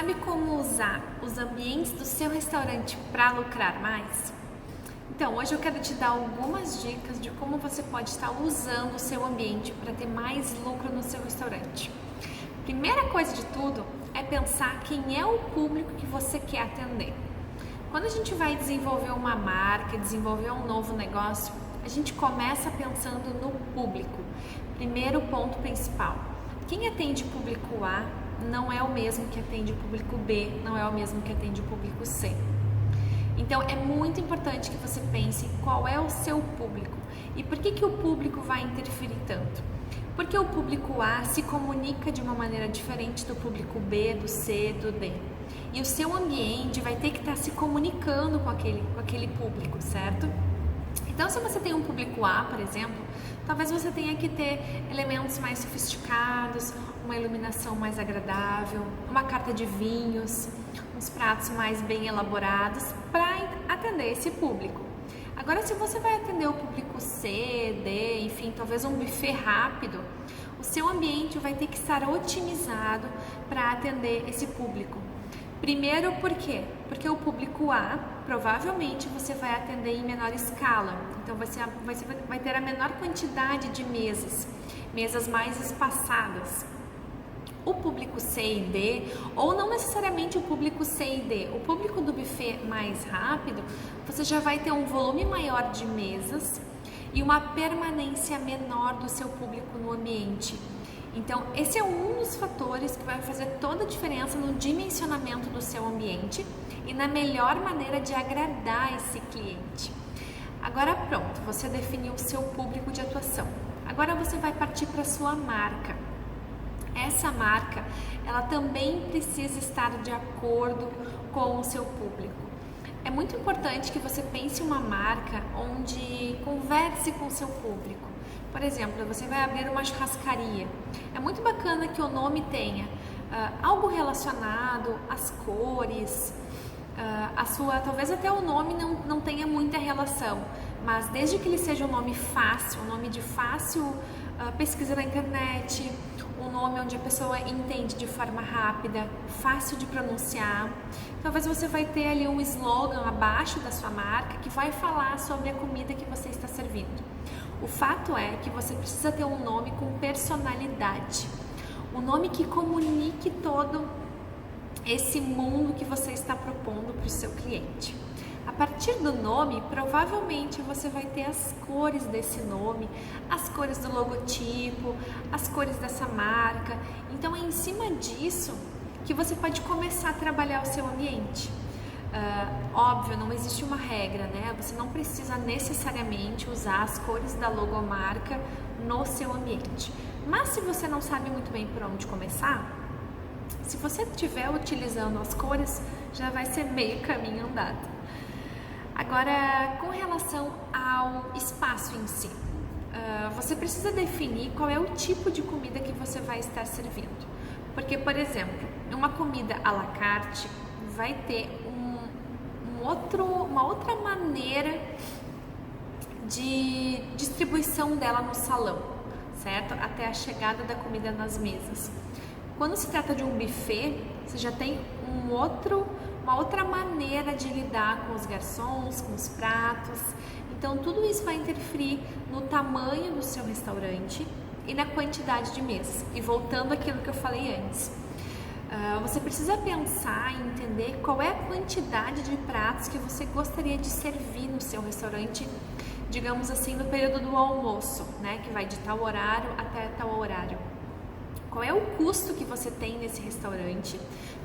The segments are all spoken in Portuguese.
sabe como usar os ambientes do seu restaurante para lucrar mais? Então, hoje eu quero te dar algumas dicas de como você pode estar usando o seu ambiente para ter mais lucro no seu restaurante. Primeira coisa de tudo é pensar quem é o público que você quer atender. Quando a gente vai desenvolver uma marca, desenvolver um novo negócio, a gente começa pensando no público. Primeiro ponto principal. Quem atende público A não é o mesmo que atende o público B, não é o mesmo que atende o público C. Então é muito importante que você pense qual é o seu público e por que o público vai interferir tanto. Porque o público A se comunica de uma maneira diferente do público B, do C, do D. E o seu ambiente vai ter que estar se comunicando com aquele público, certo? Então, se você tem um público A, por exemplo, talvez você tenha que ter elementos mais sofisticados, uma iluminação mais agradável, uma carta de vinhos, uns pratos mais bem elaborados para atender esse público. Agora, se você vai atender o público C, D, enfim, talvez um buffet rápido, o seu ambiente vai ter que estar otimizado para atender esse público. Primeiro, por quê? Porque o público A, provavelmente você vai atender em menor escala. Então, você vai ter a menor quantidade de mesas mais espaçadas. O público C e D, ou não necessariamente o público C e D, o público do buffet mais rápido, você já vai ter um volume maior de mesas e uma permanência menor do seu público no ambiente. Então, esse é um dos fatores que vai fazer toda a diferença no dimensionamento do seu ambiente e na melhor maneira de agradar esse cliente. Agora pronto, você definiu o seu público de atuação. Agora você vai partir para a sua marca. Essa marca, ela também precisa estar de acordo com o seu público. É muito importante que você pense uma marca onde converse com o seu público. Por exemplo, você vai abrir uma churrascaria. É muito bacana que o nome tenha algo relacionado às cores, talvez até o nome não tenha muita relação, mas desde que ele seja um nome fácil, um nome de fácil pesquisa na internet, um nome onde a pessoa entende de forma rápida, fácil de pronunciar. Talvez você vai ter ali um slogan abaixo da sua marca que vai falar sobre a comida que você está servindo. O fato é que você precisa ter um nome com personalidade, um nome que comunique todo esse mundo que você está propondo para o seu cliente. A partir do nome, provavelmente você vai ter as cores desse nome, as cores do logotipo, as cores dessa marca. Então é em cima disso que você pode começar a trabalhar o seu ambiente. Óbvio, não existe uma regra, né? Você não precisa necessariamente usar as cores da logomarca no seu ambiente. Mas se você não sabe muito bem por onde começar, se você estiver utilizando as cores, já vai ser meio caminho andado. Agora, com relação ao espaço em si, você precisa definir qual é o tipo de comida que você vai estar servindo. Porque, por exemplo, uma comida à la carte vai ter uma outra maneira de distribuição dela no salão, certo? Até a chegada da comida nas mesas. Quando se trata de um buffet, você já tem uma outra maneira de lidar com os garçons, com os pratos. Então, tudo isso vai interferir no tamanho do seu restaurante e na quantidade de mesas. E voltando àquilo que eu falei antes, você precisa pensar e entender qual é a quantidade de pratos que você gostaria de servir no seu restaurante, digamos assim, no período do almoço, né? Que vai de tal horário até tal horário. Qual é o custo que você tem nesse restaurante?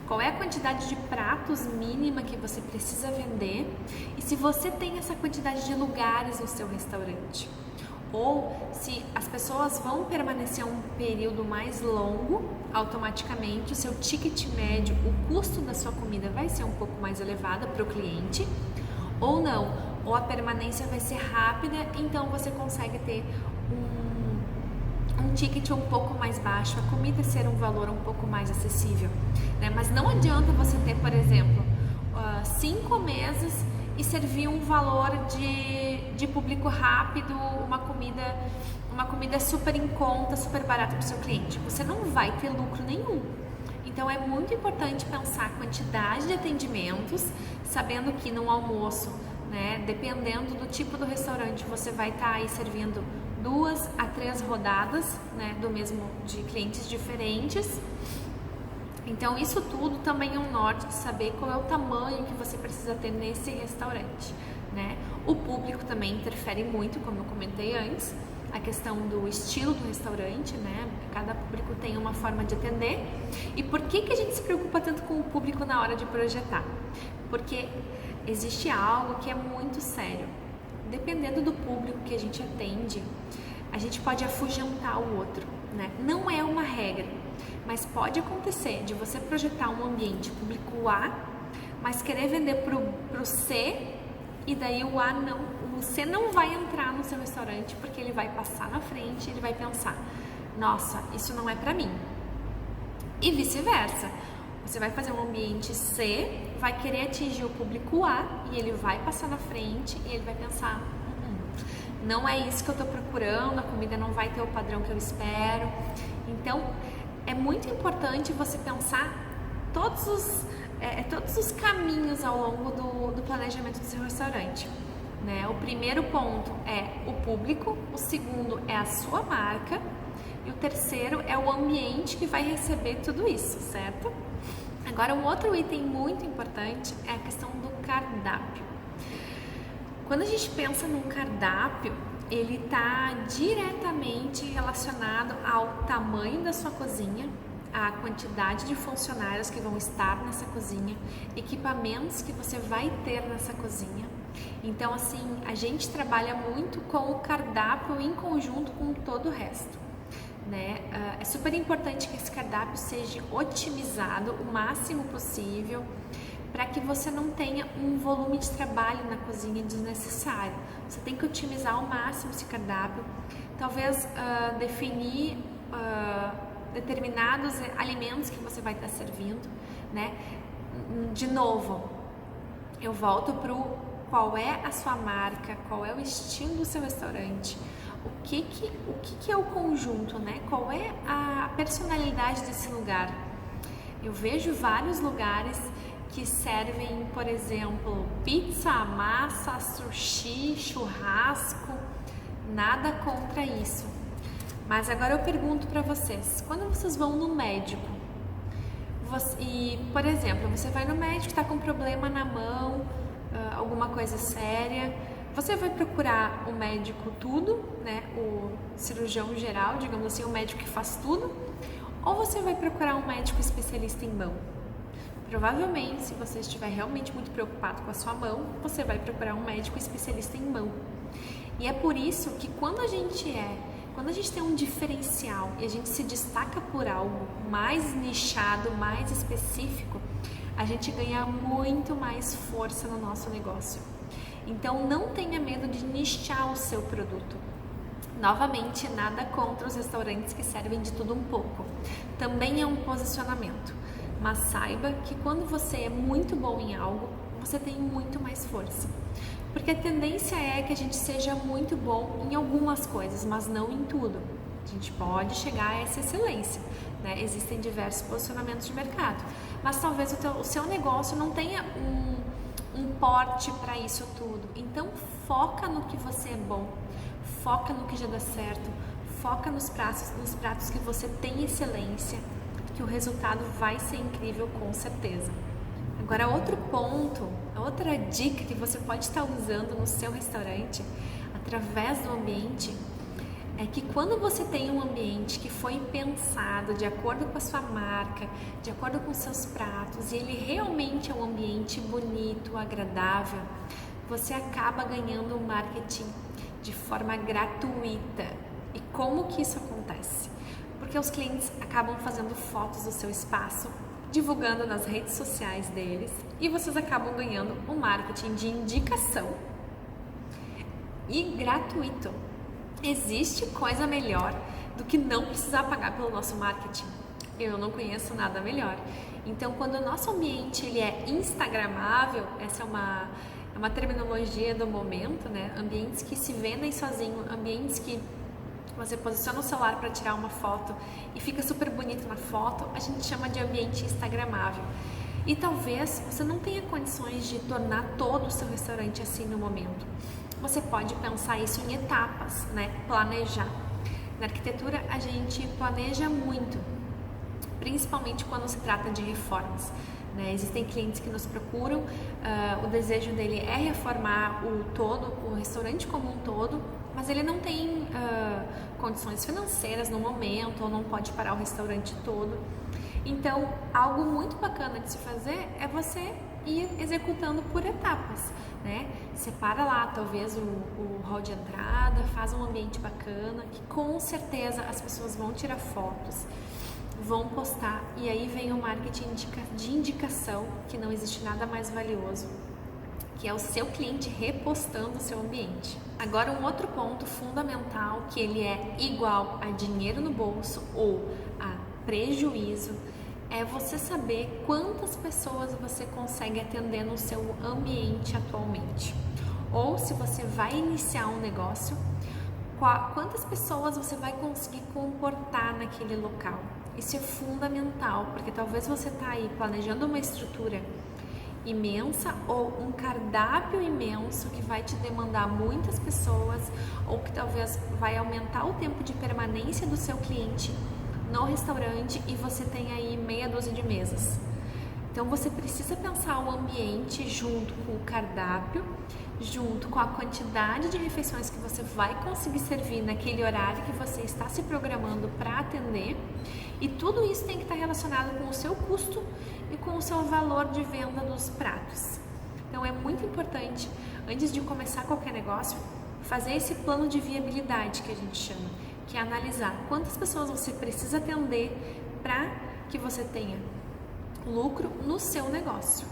Qual é a quantidade de pratos mínima que você precisa vender? E se você tem essa quantidade de lugares no seu restaurante? Ou se as pessoas vão permanecer um período mais longo, automaticamente o seu ticket médio, o custo da sua comida vai ser um pouco mais elevado para o cliente, ou não, ou a permanência vai ser rápida, então você consegue ter um ticket um pouco mais baixo, a comida ser um valor um pouco mais acessível, né? Mas não adianta você ter, por exemplo, 5 mesas e servir um valor de público rápido, uma comida super em conta, super barata para o seu cliente. Você não vai ter lucro nenhum. Então é muito importante pensar a quantidade de atendimentos, sabendo que no almoço, né, dependendo do tipo do restaurante, você vai estar aí servindo 2 a 3 rodadas, né, de clientes diferentes. Então isso tudo também é um norte de saber qual é o tamanho que você precisa ter nesse restaurante, né? O público também interfere muito, como eu comentei antes, a questão do estilo do restaurante, né? Cada público tem uma forma de atender. E por que a gente se preocupa tanto com o público na hora de projetar? Porque existe algo que é muito sério. Dependendo do público que a gente atende, a gente pode afugentar o outro, né? Não é uma regra, mas pode acontecer de você projetar um ambiente público A, mas querer vender pro C, e daí o C não vai entrar no seu restaurante porque ele vai passar na frente, ele vai pensar, nossa, isso não é pra mim. E vice-versa. Você vai fazer um ambiente C, vai querer atingir o público A e ele vai passar na frente e ele vai pensar, não é isso que eu tô procurando, a comida não vai ter o padrão que eu espero. Então, é muito importante você pensar todos os caminhos ao longo do planejamento do seu restaurante, né? O primeiro ponto é o público, o segundo é a sua marca e o terceiro é o ambiente que vai receber tudo isso, certo? Agora, um outro item muito importante é a questão do cardápio. Quando a gente pensa num cardápio, ele está diretamente relacionado ao tamanho da sua cozinha, a quantidade de funcionários que vão estar nessa cozinha, equipamentos que você vai ter nessa cozinha. Então, assim, a gente trabalha muito com o cardápio em conjunto com todo o resto, né? É super importante que esse cardápio seja otimizado o máximo possível, para que você não tenha um volume de trabalho na cozinha desnecessário. Você tem que otimizar ao máximo esse cardápio, talvez definir determinados alimentos que você vai estar servindo, né? De novo, eu volto para qual é a sua marca, qual é o estilo do seu restaurante, o que é o conjunto, né? Qual é a personalidade desse lugar. Eu vejo vários lugares que servem, por exemplo, pizza, massa, sushi, churrasco, nada contra isso. Mas agora eu pergunto para vocês, quando vocês vão no médico, por exemplo, você vai no médico, está com problema na mão, alguma coisa séria, você vai procurar o médico tudo, né, o cirurgião geral, digamos assim, o médico que faz tudo, ou você vai procurar um médico especialista em mão? Provavelmente, se você estiver realmente muito preocupado com a sua mão, você vai procurar um médico especialista em mão. E é por isso que quando a gente tem um diferencial e a gente se destaca por algo mais nichado, mais específico, a gente ganha muito mais força no nosso negócio. Então, não tenha medo de nichar o seu produto. Novamente, nada contra os restaurantes que servem de tudo um pouco. Também é um posicionamento. Mas saiba que quando você é muito bom em algo, você tem muito mais força. Porque a tendência é que a gente seja muito bom em algumas coisas, mas não em tudo. A gente pode chegar a essa excelência, né? Existem diversos posicionamentos de mercado, mas talvez o seu negócio não tenha um porte para isso tudo. Então, foca no que você é bom, foca no que já dá certo, foca nos pratos que você tem excelência, que o resultado vai ser incrível com certeza. Agora, outro ponto, outra dica que você pode estar usando no seu restaurante, através do ambiente, é que quando você tem um ambiente que foi pensado de acordo com a sua marca, de acordo com os seus pratos, e ele realmente é um ambiente bonito, agradável, você acaba ganhando o marketing de forma gratuita. E como que isso acontece? Porque os clientes acabam fazendo fotos do seu espaço, divulgando nas redes sociais deles, e vocês acabam ganhando um marketing de indicação e gratuito. Existe coisa melhor do que não precisar pagar pelo nosso marketing? Eu não conheço nada melhor. Então, quando o nosso ambiente ele é instagramável, essa é uma terminologia do momento, né? Ambientes que se vendem sozinhos, ambientes que você posiciona o celular para tirar uma foto e fica super bonito na foto, a gente chama de ambiente instagramável. E talvez você não tenha condições de tornar todo o seu restaurante assim no momento. Você pode pensar isso em etapas, né? Planejar. Na arquitetura a gente planeja muito, principalmente quando se trata de reformas. Né? Existem clientes que nos procuram, o desejo dele é reformar o restaurante como um todo, mas ele não tem condições financeiras no momento, ou não pode parar o restaurante todo. Então, algo muito bacana de se fazer é você ir executando por etapas, né? Separa lá, talvez, o hall de entrada, faz um ambiente bacana, que com certeza as pessoas vão tirar fotos, vão postar, e aí vem o marketing de indicação, que não existe nada mais valioso, que é o seu cliente repostando o seu ambiente. Agora, um outro ponto fundamental, que ele é igual a dinheiro no bolso ou a prejuízo, é você saber quantas pessoas você consegue atender no seu ambiente atualmente. Ou se você vai iniciar um negócio, quantas pessoas você vai conseguir comportar naquele local. Isso é fundamental, porque talvez você está aí planejando uma estrutura imensa ou um cardápio imenso que vai te demandar muitas pessoas, ou que talvez vai aumentar o tempo de permanência do seu cliente no restaurante, e você tem aí meia dúzia de mesas. Então você precisa pensar o ambiente junto com o cardápio, junto com a quantidade de refeições que você vai conseguir servir naquele horário que você está se programando para atender, e tudo isso tem que estar relacionado com o seu custo e com o seu valor de venda dos pratos. Então é muito importante, antes de começar qualquer negócio, fazer esse plano de viabilidade que a gente chama, que é analisar quantas pessoas você precisa atender para que você tenha lucro no seu negócio.